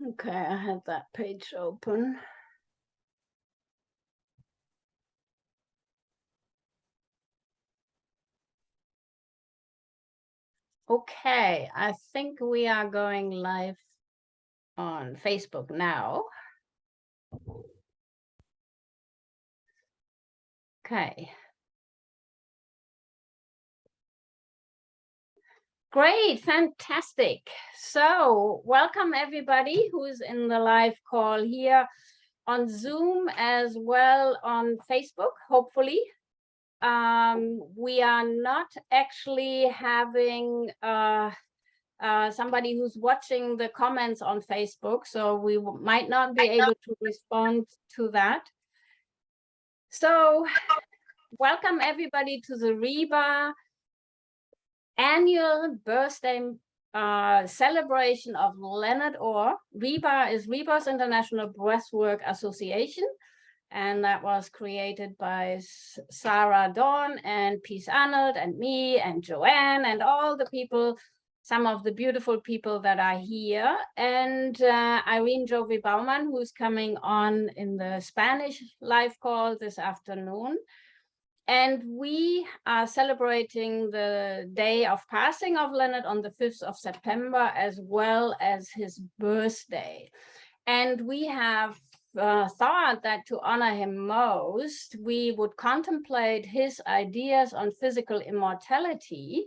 Okay, I have that page open. Okay, I think we are going live on Facebook now. Okay. Great, fantastic. So welcome everybody who's in the live call here on Zoom as well on Facebook, hopefully. We are not actually having somebody who's watching the comments on Facebook, so we might not be able to respond to that. So welcome everybody to the REBA annual birthday celebration of Leonard Orr. REBA is Reba's International Breathwork Association, and that was created by Sarah Dawn and Peace Arnold and me and Joanne and all the people, some of the beautiful people that are here, and Irene Jovi Baumann, who's coming on in the Spanish live call this afternoon. And we are celebrating the day of passing of Leonard on the 5th of September, as well as his birthday. And we have thought that to honor him most, we would contemplate his ideas on physical immortality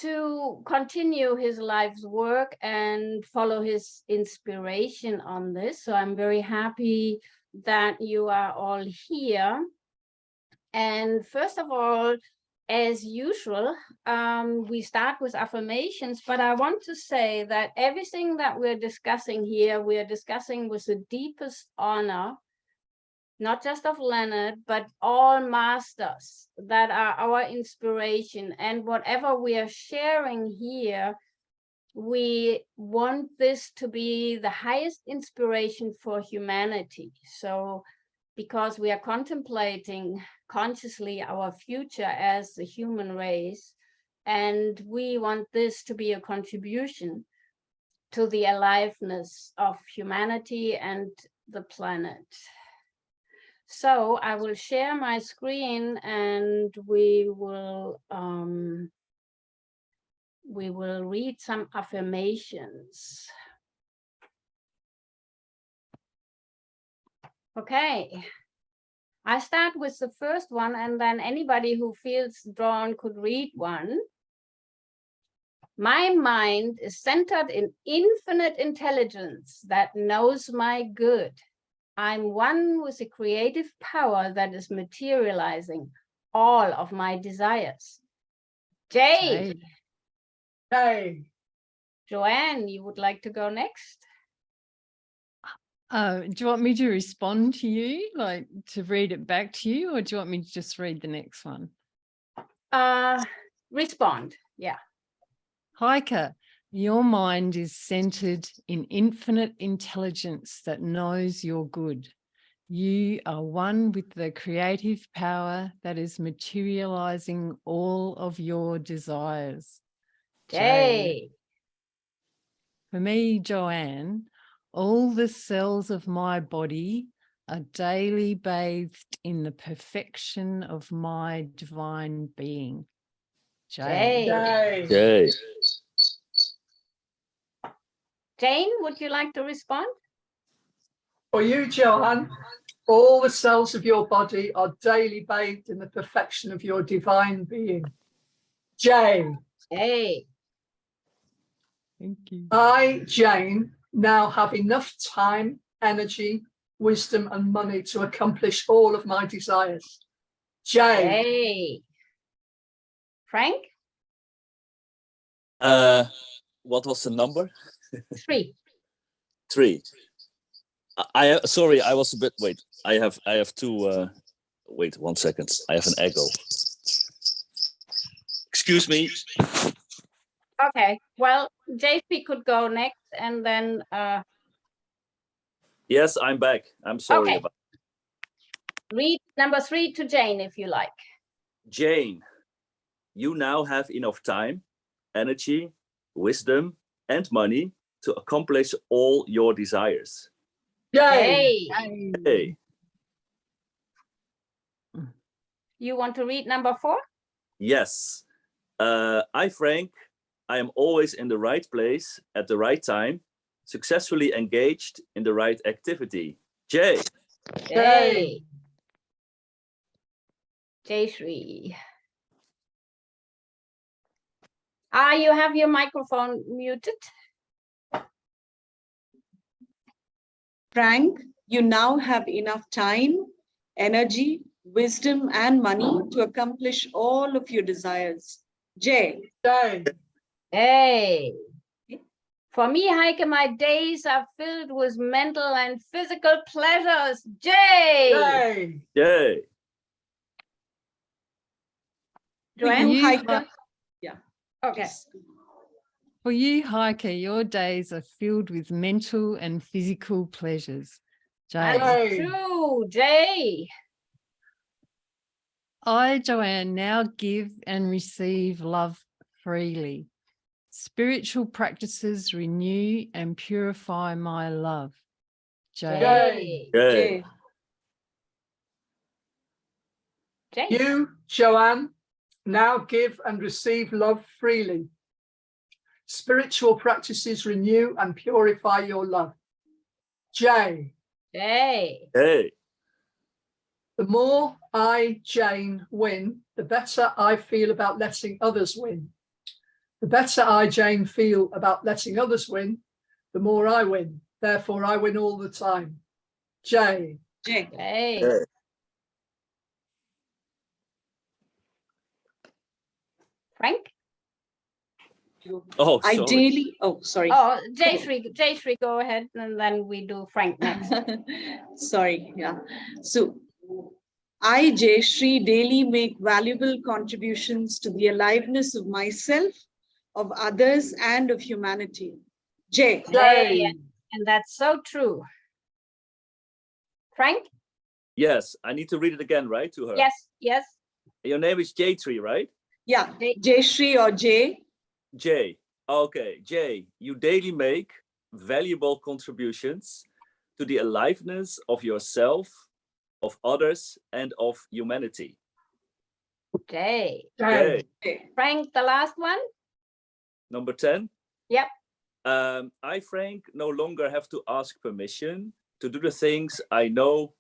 to continue his life's work and follow his inspiration on this. So I'm very happy that you are all here. And first of all, as usual, we start with affirmations, but I want to say that everything that we're discussing here, we are discussing with the deepest honor, not just of Leonard, but all masters that are our inspiration. And whatever we are sharing here, we want this to be the highest inspiration for humanity. So because we are contemplating consciously our future as the human race, and we want this to be a contribution to the aliveness of humanity and the planet. So I will share my screen and we will read some affirmations. Okay. I start with the first one, and then anybody who feels drawn could read one. My mind is centered in infinite intelligence that knows my good. I'm one with the creative power that is materializing all of my desires. Jay. Hey. Joanne, you would like to go next? Do you want me to respond to you, like to read it back to you, or do you want me to just read the next one? Respond, yeah. Heike, your mind is centered in infinite intelligence that knows your good. You are one with the creative power that is materializing all of your desires. Jay. For me, Joanne, all the cells of my body are daily bathed in the perfection of my divine being. Jay. Jay. Jane, would you like to respond? For you, Joanne, all the cells of your body are daily bathed in the perfection of your divine being. Jay. Jay. Thank you. I, Jane, now have enough time, energy, wisdom, and money to accomplish all of my desires. Jay. Jay. Frank? What was the number? 3. 3. Sorry, I was a bit. Wait, I have to. Wait 1 second. I have an echo. Excuse me. Okay. Well, JP could go next, and then. Yes, I'm back. I'm sorry okay. about. Read number 3 to Jane, if you like. Jane, you now have enough time, energy, wisdom, and money to accomplish all your desires. Yay! Hey, Hey, you want to read number 4? yes. I, Frank, I am always in the right place at the right time, successfully engaged in the right activity. Jay. Hey, Jayashree. You have your microphone muted. Frank, you now have enough time, energy, wisdom, and money to accomplish all of your desires. Jay. Yay! Hey. For me, Heike, my days are filled with mental and physical pleasures. Jay. Yay! Yay. For Joanne? you, You, Heike. Hi- Yeah. Okay. please. For you, Heike, your days are filled with mental and physical pleasures. Jay. That's Yay. true, Jay. I, Joanne, now give and receive love freely. Spiritual practices renew and purify my love. Jay. Yay. Jay. Yay. Jay. You, Joanne, now give and receive love freely. Spiritual practices renew and purify your love. Jay. Jay. Hey. The more I, Jane, win, the better I feel about letting others win. The better I, Jane, feel about letting others win, the more I win. Therefore, I win all the time. Jay. Jay. Jay. Hey. Frank? Oh, sorry. Ideally, oh, sorry. Oh, Jayashree, go ahead, and then we do Frank next. Sorry, yeah. So I, Jayashree, daily make valuable contributions to the aliveness of myself, of others, and of humanity. Jay. Jay, Jay. and that's so true. Frank? Yes, I need to read it again, right, to her? Yes, yes. Your name is Jayashree, right? Yeah, Jay. Jayashree or Jay. Jay. Okay, Jay, you daily make valuable contributions to the aliveness of yourself, of others, and of humanity. Jay. Jay. Jay. Frank, the last one? Number 10. Yep. I, Frank, no longer have to ask permission to do the things I know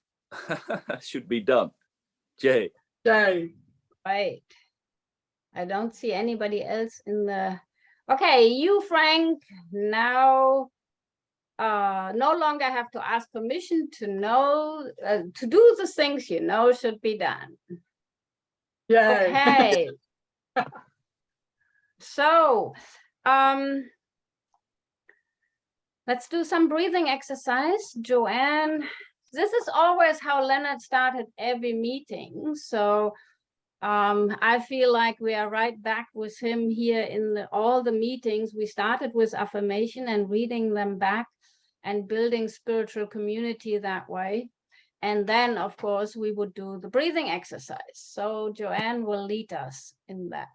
should be done. Jay. Jay. Right. I don't see anybody else in the... Okay, you, Frank, now no longer have to ask permission to know, to do the things you know should be done. Yay. Okay. So, let's do some breathing exercise. Joanne, this is always how Leonard started every meeting. So I feel like we are right back with him here in all the meetings. We started with affirmation and reading them back and building spiritual community that way. And then, of course, we would do the breathing exercise. So Joanne will lead us in that.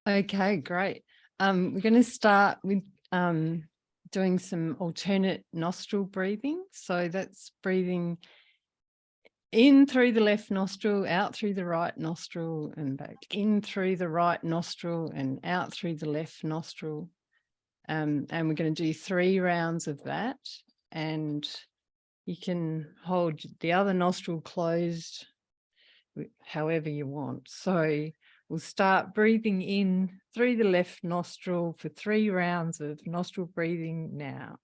Okay, great. We're going to start with doing some alternate nostril breathing. So that's breathing in through the left nostril, out through the right nostril, and back in through the right nostril and out through the left nostril. And we're going to do 3 rounds of that. And you can hold the other nostril closed however you want. So we'll start breathing in through the left nostril for 3 rounds of nostril breathing now.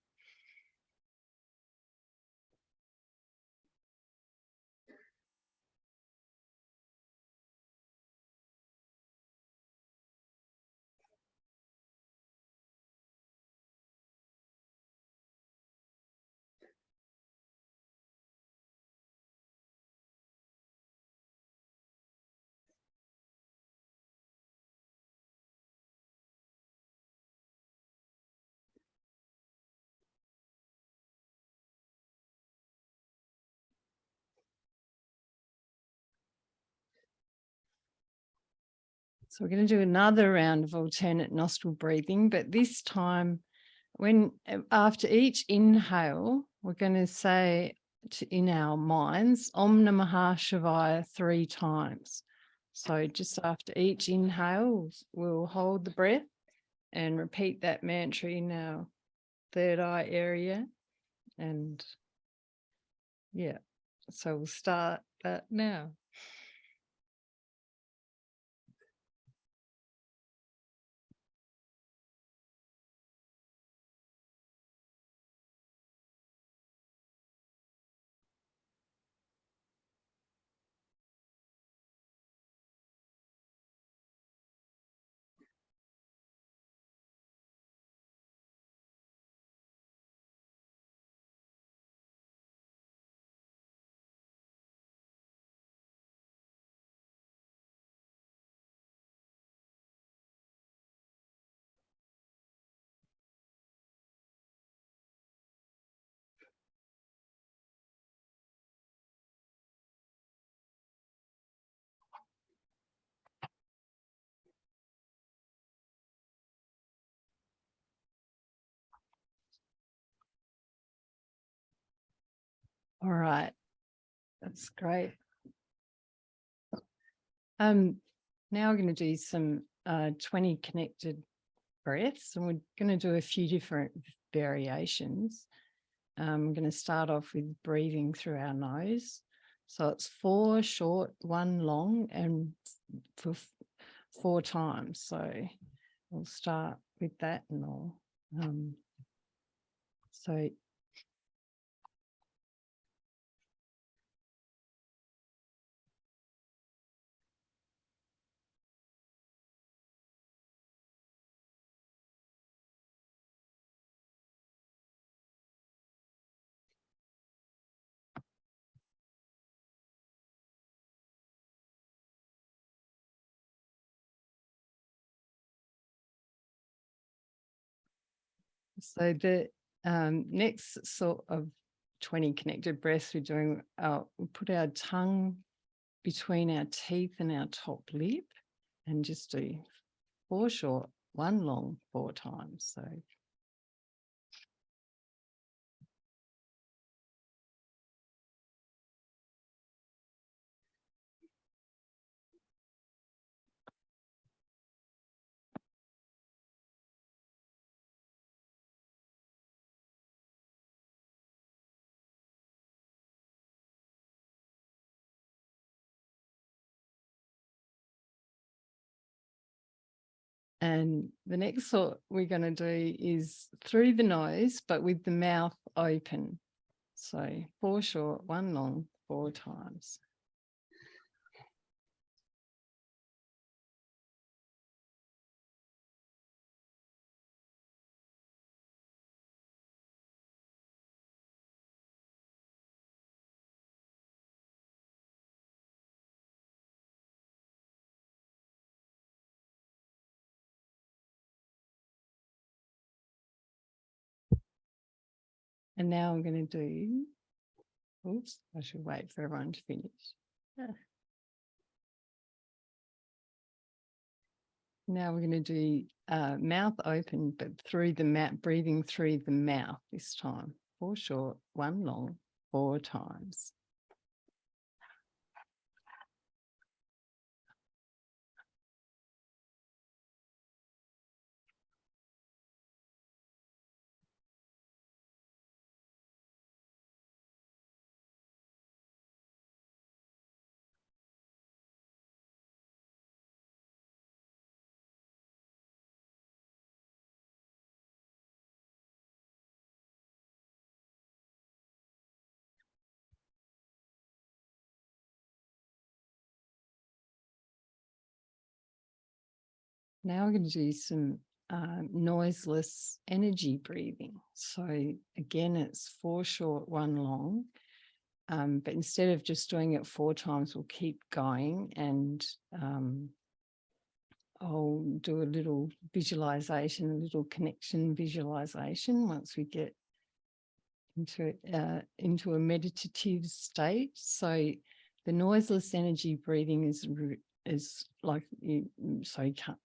So we're going to do another round of alternate nostril breathing, but this time after each inhale, we're going to say in our minds, Om Namah Shivaya 3 times. So just after each inhale, we'll hold the breath and repeat that mantra in our third eye area. And yeah, so we'll start that now. All right, that's great. Now we're going to do some 20 connected breaths, and we're going to do a few different variations. I'm going to start off with breathing through our nose. So it's 4 short, 1 long, and for 4 times. So we'll start with that and all. So the next sort of 20 connected breaths we're doing, we'll put our tongue between our teeth and our top lip and just do 4 short, 1 long, 4 times. So and the next sort we're going to do is through the nose, but with the mouth open. So 4 short, 1 long, 4 times. And now I'm going to do, oops, I should wait for everyone to finish. Now we're going to do mouth open, but through the mouth, breathing through the mouth this time. 4 short, 1 long, 4 times. Now we're going to do some noiseless energy breathing. So again, it's 4 short, 1 long. But instead of just doing it 4 times, we'll keep going, and I'll do a little visualization, a little connection visualization once we get into a meditative state. So the noiseless energy breathing is is like you, so you can't,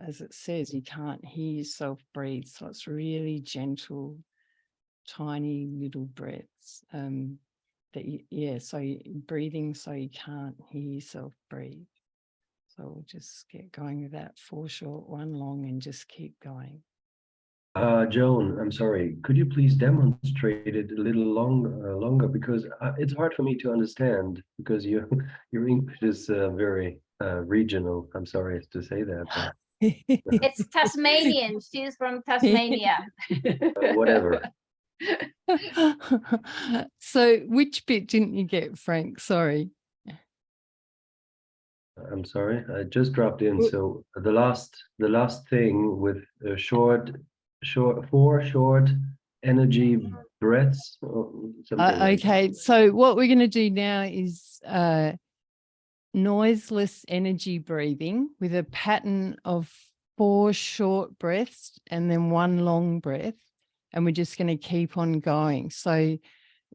as it says, you can't hear yourself breathe. So it's really gentle, tiny little breaths. That you, yeah, so breathing so you can't hear yourself breathe. So we'll just get going with that. 4 short, 1 long, and just keep going. Joan, I'm sorry. Could you please demonstrate it a little longer, because it's hard for me to understand, because your English is very regional. I'm sorry to say that, but It's Tasmanian. She's from Tasmania. whatever. So which bit didn't you get, Frank? Sorry. I'm sorry, I just dropped in. So the last thing with 4 short energy breaths or something like that. Okay, so what we're going to do now is noiseless energy breathing with a pattern of 4 short breaths and then 1 long breath. And we're just going to keep on going. So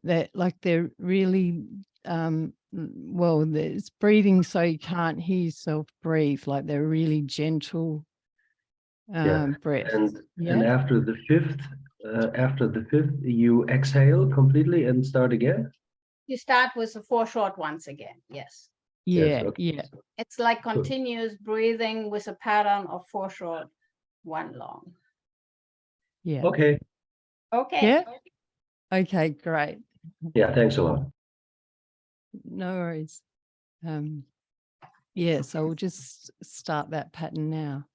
that, like, they're really, well, there's breathing so you can't hear yourself breathe, like they're really gentle breaths. And after the fifth, you exhale completely and start again. You start with the 4 short ones again. Yes. Yeah, Yes, okay. yeah. It's like continuous breathing with a pattern of 4 short, 1 long. Yeah. Okay. Okay. Yeah. Okay, great. Yeah, thanks a lot. No worries. Yeah, so we'll just start that pattern now.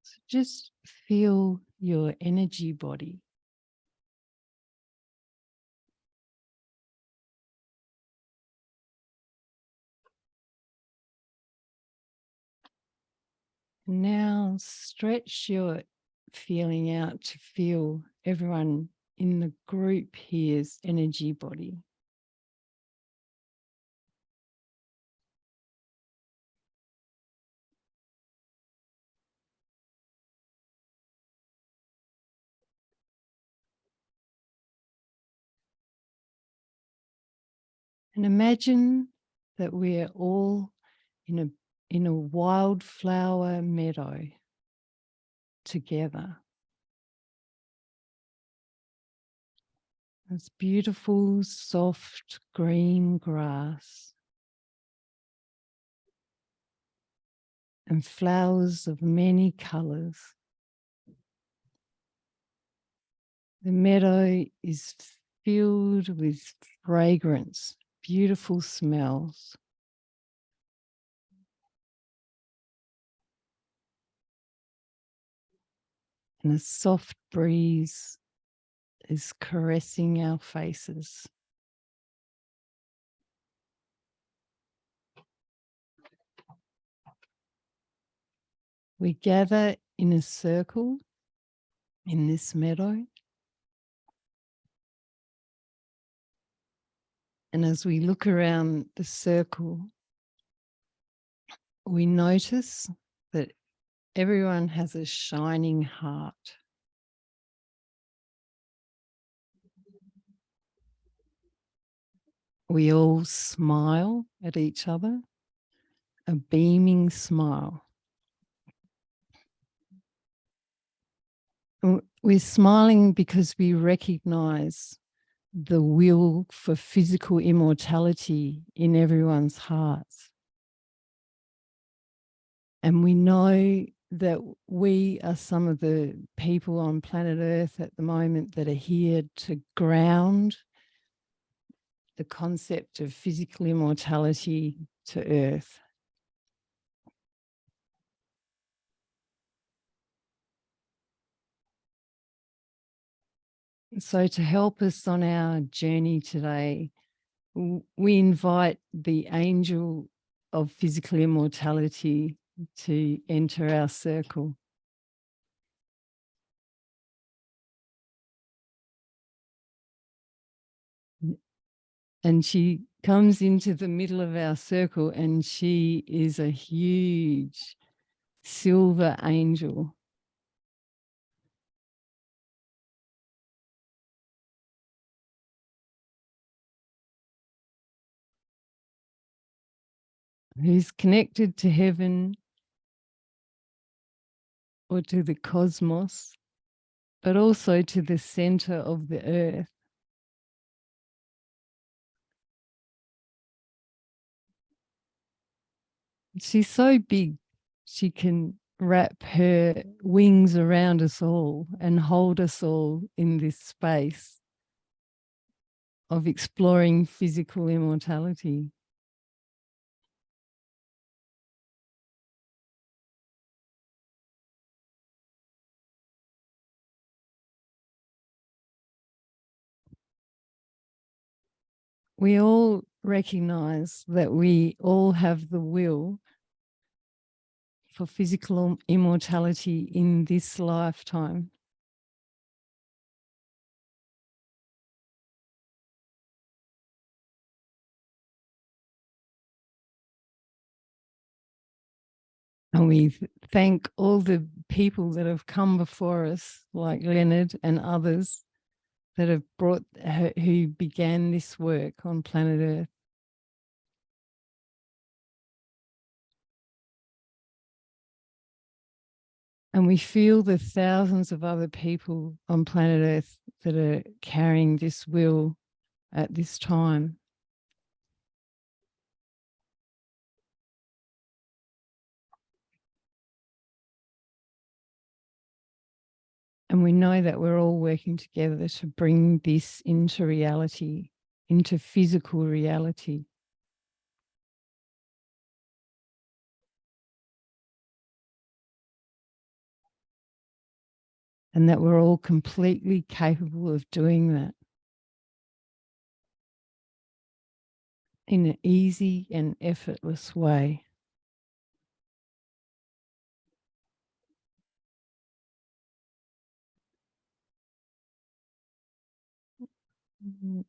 So just feel your energy body. Now stretch your feeling out to feel everyone in the group here's energy body. And imagine that we're all in a wildflower meadow together. It's beautiful, soft green grass and flowers of many colors. The meadow is filled with fragrance, beautiful smells. And a soft breeze is caressing our faces. We gather in a circle in this meadow. And as we look around the circle, we notice that everyone has a shining heart. We all smile at each other, a beaming smile. We're smiling because we recognize the will for physical immortality in everyone's hearts. And we know that we are some of the people on planet Earth at the moment that are here to ground the concept of physical immortality to Earth. So to help us on our journey today, we invite the angel of physical immortality to enter our circle. And she comes into the middle of our circle, and she is a huge silver angel. Who's connected to heaven or to the cosmos, but also to the center of the earth. She's so big, she can wrap her wings around us all and hold us all in this space of exploring physical immortality. We all recognize that we all have the will for physical immortality in this lifetime. And we thank all the people that have come before us, like Leonard and others that have brought, who began this work on planet Earth. And we feel the thousands of other people on planet Earth that are carrying this will at this time. And we know that we're all working together to bring this into reality, into physical reality. And that we're all completely capable of doing that in an easy and effortless way.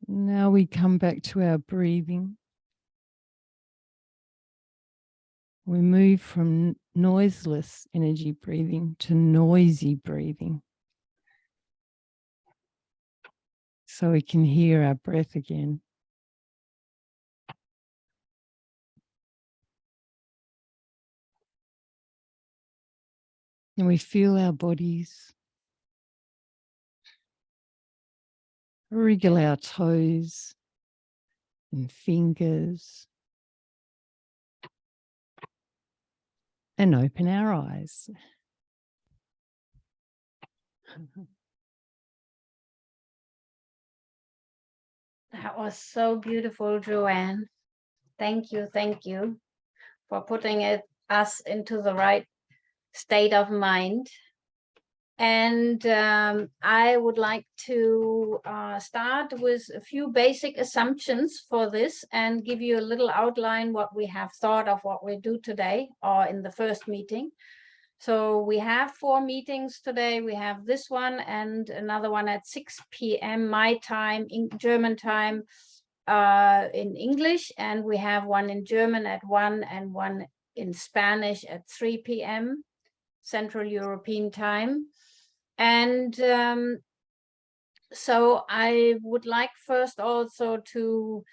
Now we come back to our breathing. We move from noiseless energy breathing to noisy breathing, so we can hear our breath again. And we feel our bodies, wriggle our toes and fingers, and open our eyes. That was so beautiful, Joanne. Thank you for putting us into the right state of mind. And I would like to start with a few basic assumptions for this and give you a little outline what we have thought of what we do today or in the first meeting. So we have 4 meetings today. We have this one and another one at 6 p.m. my time, in German time, in English. And we have one in German at 1 and one in Spanish at 3 p.m. Central European time. And so I would like first also to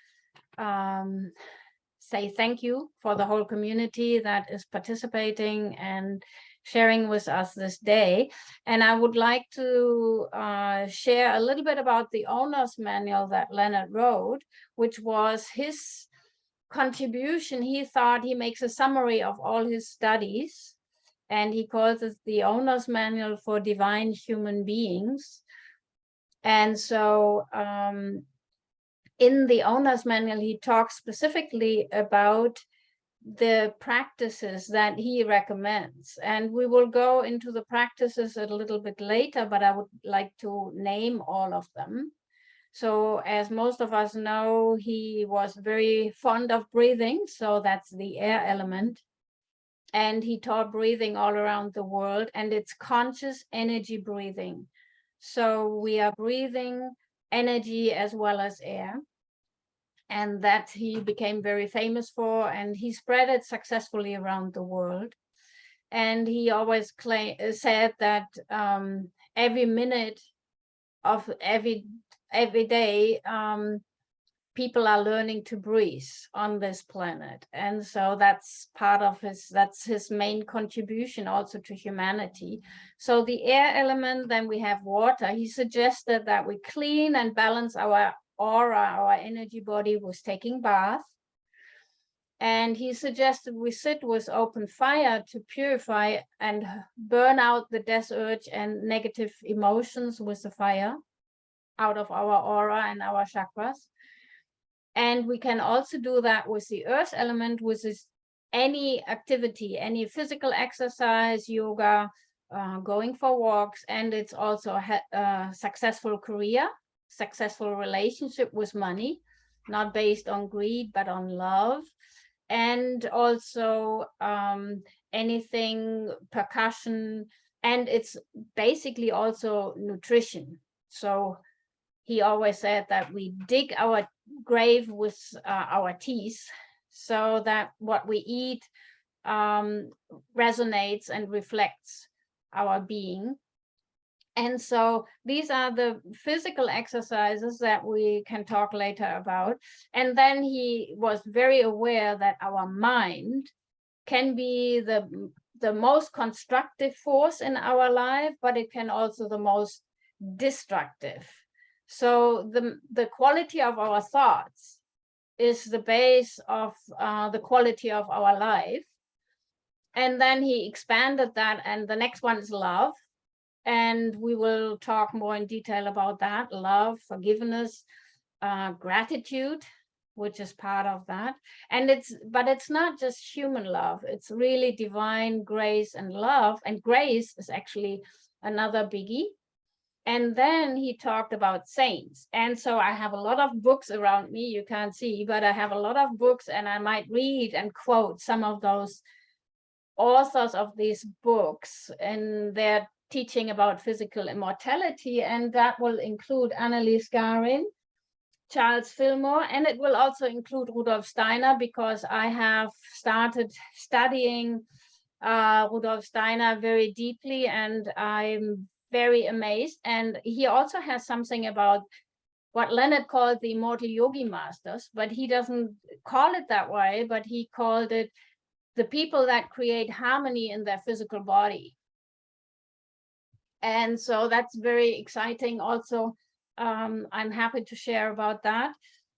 say thank you for the whole community that is participating and sharing with us this day. And I would like to share a little bit about the owner's manual that Leonard wrote, which was his contribution. He thought he makes a summary of all his studies, and he calls it the owner's manual for divine human beings. And so in the owner's manual, he talks specifically about the practices that he recommends. And we will go into the practices a little bit later, but I would like to name all of them. So as most of us know, he was very fond of breathing. So that's the air element. And he taught breathing all around the world, and it's conscious energy breathing. So we are breathing energy as well as air. And that he became very famous for, and he spread it successfully around the world. And he always said that every minute of every day, people are learning to breathe on this planet. And so that's part of his main contribution also to humanity. So the air element, then we have water. He suggested that we clean and balance our aura, our energy body, with taking bath. And he suggested we sit with open fire to purify and burn out the death urge and negative emotions with the fire out of our aura and our chakras. And we can also do that with the earth element, which is any activity, any physical exercise, yoga, going for walks. And it's also a successful career, successful relationship with money, not based on greed, but on love. And also anything, percussion, and it's basically also nutrition. So he always said that we dig our grave with our teeth, so that what we eat resonates and reflects our being. And so these are the physical exercises that we can talk later about. And then he was very aware that our mind can be the most constructive force in our life, but it can also the most destructive. So the quality of our thoughts is the base of the quality of our life. And then he expanded that, and the next one is love. And we will talk more in detail about that: love, forgiveness, gratitude, which is part of that. And but it's not just human love, it's really divine grace and love. And grace is actually another biggie. And then he talked about saints. And so I have a lot of books around me, you can't see, but I have a lot of books, and I might read and quote some of those authors of these books and their teaching about physical immortality. And that will include Annelies Garin, Charles Fillmore, and it will also include Rudolf Steiner, because I have started studying Rudolf Steiner very deeply, and I'm very amazed. And he also has something about what Leonard called the immortal yogi masters, but he doesn't call it that way, but he called it the people that create harmony in their physical body. And so that's very exciting also. I'm happy to share about that.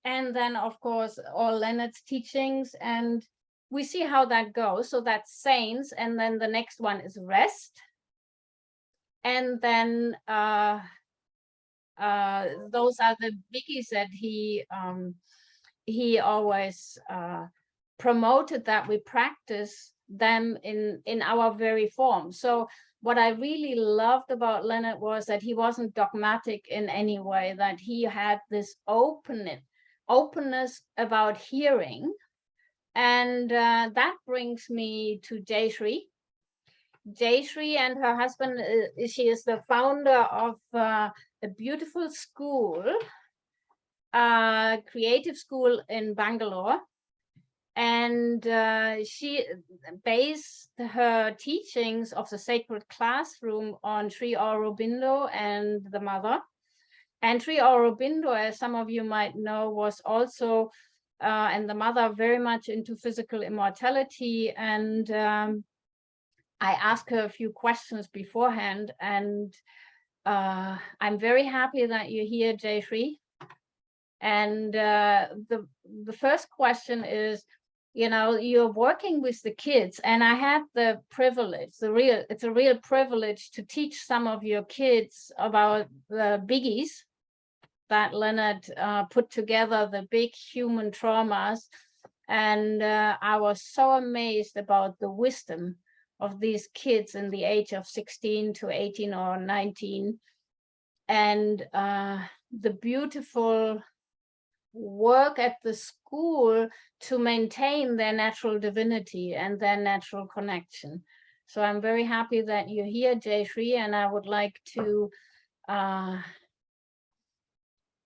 And then, of course, all Leonard's teachings, and we see how that goes. So that's saints, and then the next one is rest. And then those are the biggies that he always promoted, that we practice them in our very form. So what I really loved about Leonard was that he wasn't dogmatic in any way, that he had this openness about hearing. And that brings me to Jayashree. Jayashree and her husband, she is the founder of a beautiful school, creative school in Bangalore. And she based her teachings of the sacred classroom on Sri Aurobindo and the mother. And Sri Aurobindo, as some of you might know, was also, and the mother, very much into physical immortality. And I asked her a few questions beforehand, and I'm very happy that you're here, Jayashree. And the first question is, you know, you're working with the kids, and I had the privilege, it's a real privilege to teach some of your kids about the biggies that Leonard put together, the big human traumas. And I was so amazed about the wisdom of these kids in the age of 16 to 18 or 19. and the beautiful work at the school to maintain their natural divinity and their natural connection. So I'm very happy that you're here, Jayashree, and I would like to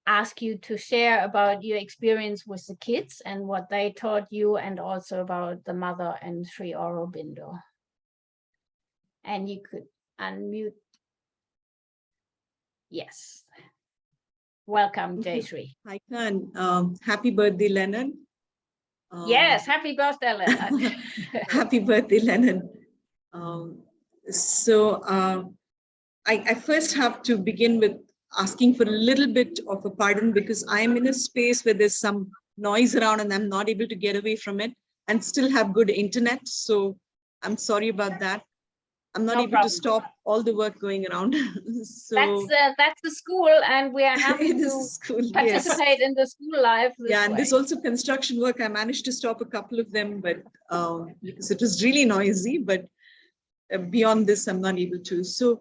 ask you to share about your experience with the kids and what they taught you, and also about the mother and Sri Aurobindo. And you could unmute. Yes. Welcome, Jayashree. Hi, Khan. Happy birthday, Leonard. Yes, happy birthday, Leonard. Happy birthday, Leonard. I first have to begin with asking for a little bit of a pardon, because I'm in a space where there's some noise around and I'm not able to get away from it and still have good internet. So I'm sorry about that. I'm not No able problem. to stop all the work going around. So That's the school, and we are happy it is to school, yes. participate in the school life. Yeah, and way. there's also construction work. I managed to stop a couple of them, but because it was really noisy, but beyond this, I'm not able to. So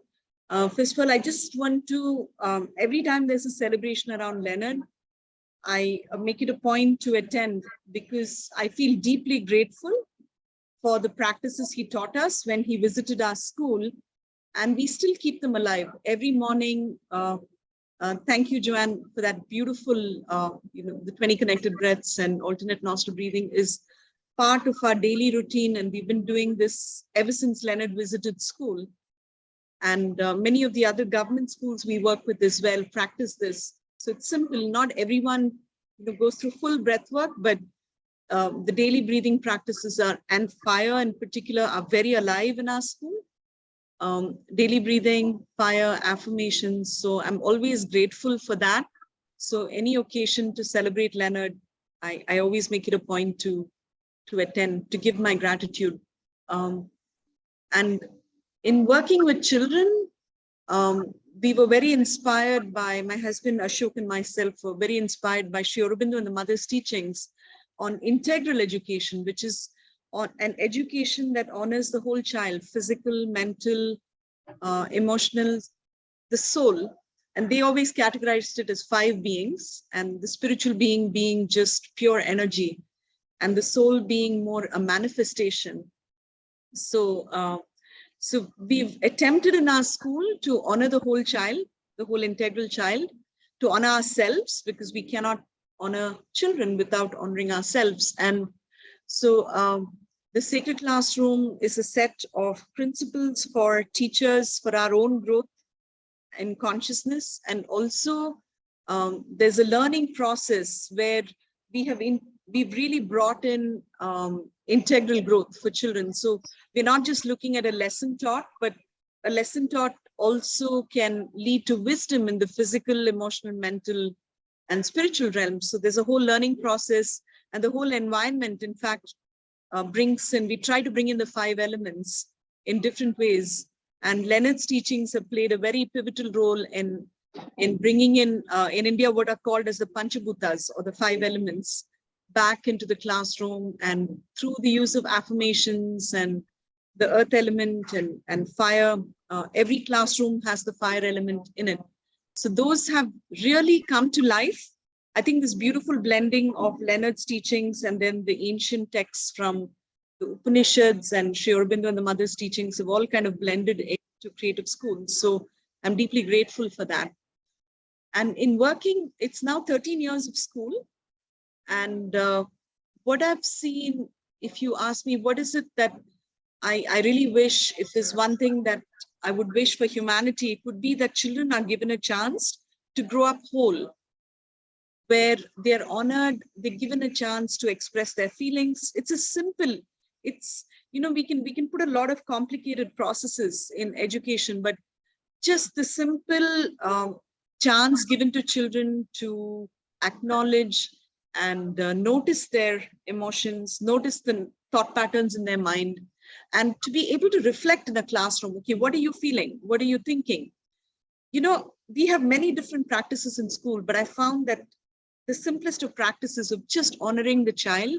first of all, I just want to, every time there's a celebration around Leonard, I make it a point to attend, because I feel deeply grateful for the practices he taught us when he visited our school, and we still keep them alive every morning. Thank you, Joanne, for that beautiful, the 20 connected breaths and alternate nostril breathing is part of our daily routine. And we've been doing this ever since Leonard visited school. And many of the other government schools we work with as well practice this. So it's simple. Not everyone goes through full breath work, but the daily breathing practices and fire in particular are very alive in our school. Daily breathing, fire, affirmations. So I'm always grateful for that. So any occasion to celebrate Leonard, I always make it a point to attend, to give my gratitude. And in working with children, we were very inspired by, my husband Ashok and myself were very inspired by Sri Aurobindo and the mother's teachings on integral education, which is on an education that honors the whole child, physical, mental, emotional, the soul. And they always categorized it as 5 beings, and the spiritual being just pure energy, and the soul being more a manifestation. So, so we've attempted in our school to honor the whole child, the whole integral child, to honor ourselves, because we cannot honor children without honoring ourselves. And so the Sacred Classroom is a set of principles for teachers, for our own growth and consciousness. And also there's a learning process where we've really brought in integral growth for children. So we're not just looking at a lesson taught, but a lesson taught also can lead to wisdom in the physical, emotional, mental, and spiritual realms. So there's a whole learning process, and the whole environment, in fact, brings in, we try to bring in the 5 elements in different ways. And Leonard's teachings have played a very pivotal role in bringing in India, what are called as the Panchabhutas, or the 5 elements, back into the classroom. And through the use of affirmations and the earth element and fire, every classroom has the fire element in it. So those have really come to life. I think this beautiful blending of Leonard's teachings and then the ancient texts from the Upanishads and Sri Aurobindo and the mother's teachings have all kind of blended into creative schools. So I'm deeply grateful for that. And in working, it's now 13 years of school. And what I've seen, if you ask me, what is it that I really wish, if there's one thing that I would wish for humanity, it would be that children are given a chance to grow up whole, where they're honored, they're given a chance to express their feelings. It's a simple, it's, we can put a lot of complicated processes in education, but just the simple chance given to children to acknowledge and notice their emotions, notice the thought patterns in their mind, and to be able to reflect in the classroom. Okay, what are you feeling? What are you thinking? We have many different practices in school, but I found that the simplest of practices of just honoring the child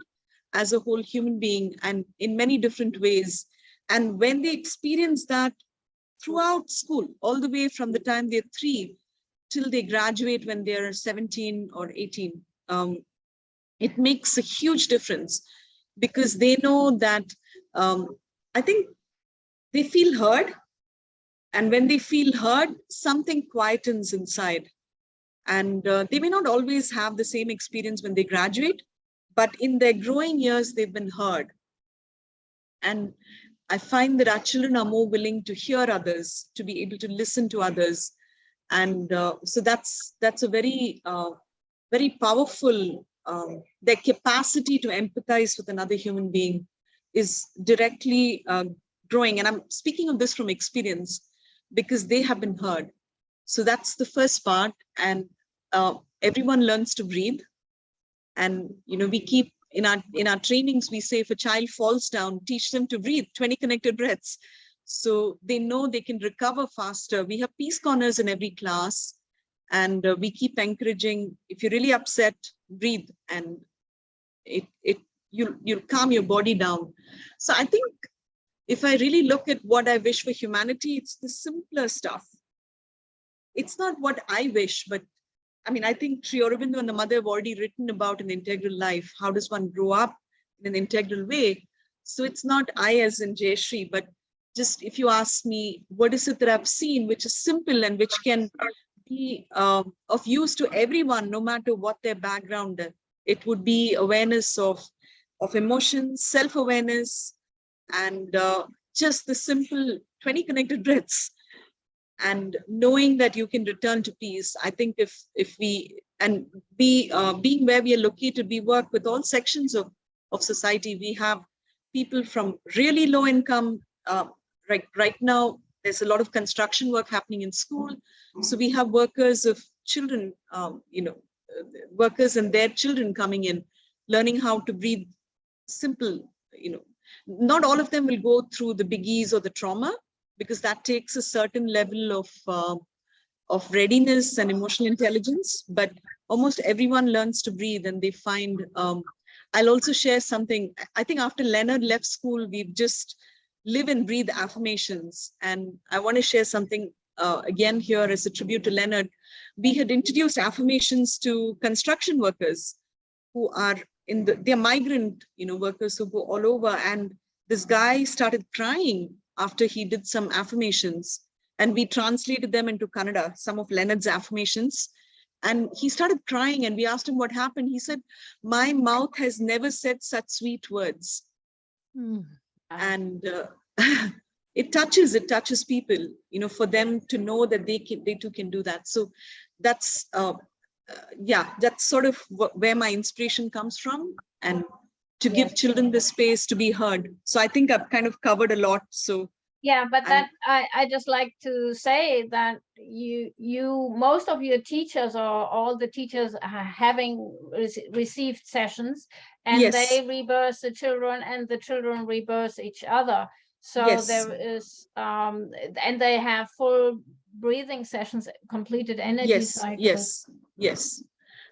as a whole human being and in many different ways. And when they experience that throughout school, all the way from the time they're 3, till they graduate when they're 17 or 18. It makes a huge difference because they know that I think they feel heard. And when they feel heard, something quietens inside. And they may not always have the same experience when they graduate, but in their growing years, they've been heard. And I find that our children are more willing to hear others, to be able to listen to others. And so that's a very, very powerful, their capacity to empathize with another human being is directly growing. And I'm speaking of this from experience because they have been heard. So that's the first part. And everyone learns to breathe. And, you know, we keep in our trainings, we say if a child falls down, teach them to breathe, 20 connected breaths. So they know they can recover faster. We have peace corners in every class. And we keep encouraging, if you're really upset, breathe. And you'll calm your body down. So I think if I really look at what I wish for humanity, it's the simpler stuff. It's not what I wish, but I mean, I think Sri Aurobindo and the mother have already written about an integral life. How does one grow up in an integral way? So it's not I as in Jayashree, but just if you ask me, what is it that I've seen, which is simple and which can be of use to everyone, no matter what their background is. It would be awareness of emotions, self-awareness, and just the simple 20 connected breaths. And knowing that you can return to peace. I think if we, and being where we are located, we work with all sections of society. We have people from really low income. Right now, there's a lot of construction work happening in school. So we have workers of children, workers and their children coming in, learning how to breathe simple, not all of them will go through the biggies or the trauma, because that takes a certain level of readiness and emotional intelligence, but almost everyone learns to breathe and they find, I'll also share something. I think after Leonard left school, we've just live and breathe affirmations. And I want to share something again here as a tribute to Leonard. We had introduced affirmations to construction workers who are they're migrant, workers who go all over. And this guy started crying after he did some affirmations, and we translated them into Kannada, some of Leonard's affirmations. And he started crying and we asked him what happened. He said, my mouth has never said such sweet words. And it touches people, for them to know that they too can do that. So that's, that's sort of where my inspiration comes from, and to give children the space to be heard. So I think I've kind of covered a lot. So yeah, but that I just like to say that you most of your teachers, or all the teachers, are having received sessions, and they rebirth the children, and the children rebirth each other. So there is and they have full breathing sessions, completed energy cycles. Yes.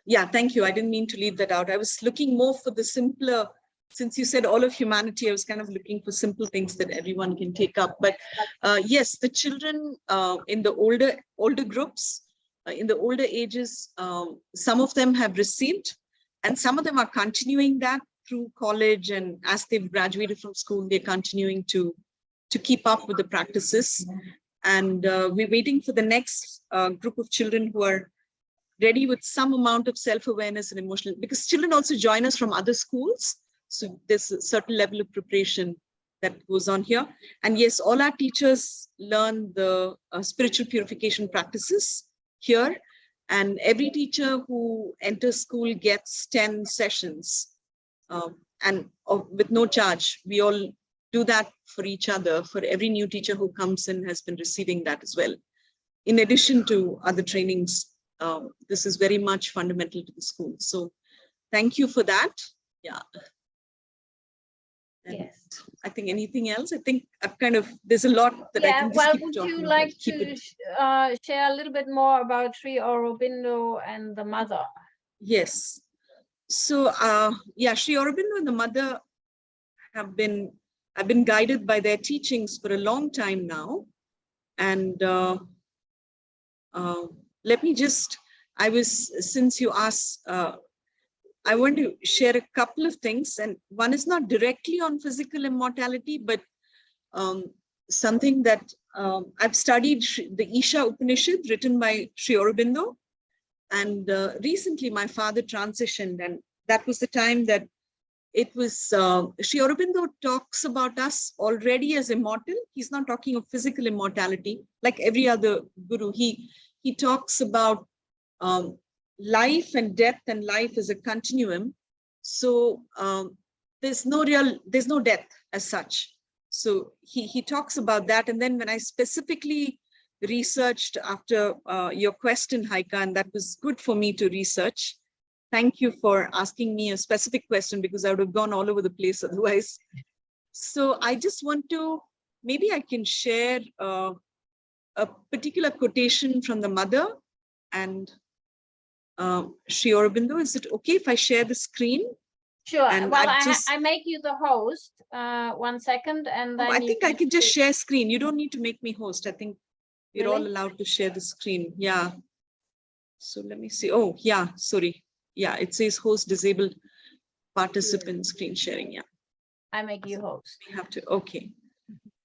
Yeah, thank you. I didn't mean to leave that out. I was looking more for the simpler, since you said all of humanity, I was kind of looking for simple things that everyone can take up. But yes, the children in the older groups, in the older ages, some of them have received, and some of them are continuing that through college. And as they've graduated from school, they're continuing to keep up with the practices. And we're waiting for the next group of children who are ready with some amount of self-awareness and emotional, because children also join us from other schools. So there's a certain level of preparation that goes on here. And yes, all our teachers learn the spiritual purification practices here. And every teacher who enters school gets 10 sessions and with no charge. We all do that for each other. For every new teacher who comes in has been receiving that as well. In addition to other trainings, this is very much fundamental to the school. So thank you for that. Yeah. And yes. I think anything else? I think I've there's a lot that I can just keep talking would you about. like to share a little bit more about Sri Aurobindo and the mother? Yes. So Sri Aurobindo and the mother have been guided by their teachings for a long time now. And let me just, since you asked, I want to share a couple of things, and one is not directly on physical immortality, but something that I've studied the Isha Upanishad written by Sri Aurobindo. And recently my father transitioned, and that was the time that it was, Sri Aurobindo talks about us already as immortal. He's not talking of physical immortality like every other guru. He talks about life and death, and life is a continuum. So there's no death as such. So he talks about that. And then when I specifically researched after your question, Heike, and that was good for me to research. Thank you for asking me a specific question, because I would have gone all over the place otherwise. So I just want to, maybe I can share a particular quotation from the mother and Sri Aurobindo. Is it okay if I share the screen? Sure. And well, I I make you the host. 1 second, and then I think I can just speak. share screen. You don't need to make me host. I think we're all Really? allowed to share the screen. Yeah. So let me see. Oh, yeah. Sorry. Yeah, it says host disabled participant screen sharing. Yeah. I make you host. We have to. Okay.